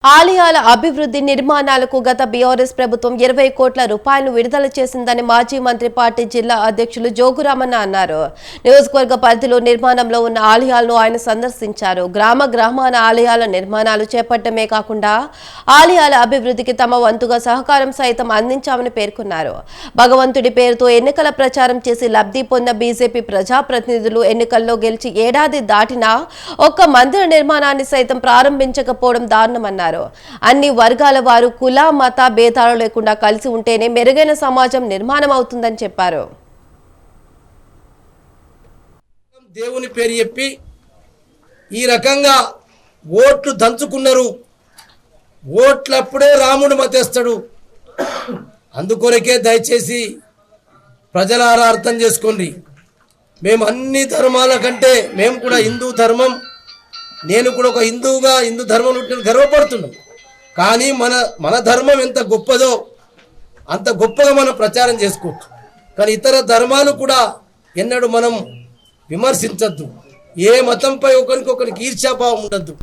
ఆలయాల అభివృద్ధి నిర్మాణాలకు గత బీఆర్ఎస్ ప్రభుత్వం 20 కోట్ల రూపాయలను విడుదల చేసిందని మాజీ మంత్రి పార్టీ జిల్లా అధ్యక్షులు జోగురామన్న అన్నారు. నియోజకవర్గ పరిధిలో నిర్మాణంలో ఉన్న ఆలయాలను ఆయన సందర్శించారు. గ్రామాన ఆలయాల నిర్మాణాలు చేపట్టమే కాకుండా ఆలయాల అభివృద్ధికి తమ వంతుగా సహకారం సైతం అందించామని పేర్కొన్నారు. భగవంతుడి పేరుతో ఎన్నికల ప్రచారం చేసి లబ్ధి పొందిన బీజేపీ ప్రజాప్రతినిధులు ఎన్నికల్లో గెలిచి ఏడాది దాటినా ఒక్క మందిర నిర్మాణాన్ని సైతం ప్రారంభించకపోవడం దారుణమన్నారు. అన్ని వర్గాల వారు కుల మత భేదాలు లేకుండా కలిసి ఉంటేనే మెరుగైన సమాజం నిర్మాణం అవుతుందని చెప్పారు. దేవుని పేరు చెప్పి ఈ రకంగా ఓట్లు దంచుకున్నారు. ఓట్లప్పుడే రాముడు మతేస్తాడు. అందుకొరకే దయచేసి ప్రజలారా అర్థం చేసుకోండి. మేము అన్ని ధర్మాల కంటే మేము కూడా హిందూ ధర్మం, నేను కూడా ఒక హిందువుగా హిందూ ధర్మం గర్వపడుతున్నాం. కానీ మన ధర్మం ఎంత గొప్పదో అంత గొప్పగా మనం ప్రచారం చేసుకోవచ్చు. కానీ ఇతర ధర్మాలు కూడా ఎన్నడూ మనం విమర్శించద్దు. ఏ మతంపై ఒకరికొకరికి ఈర్ష్యాభావం ఉండద్దు.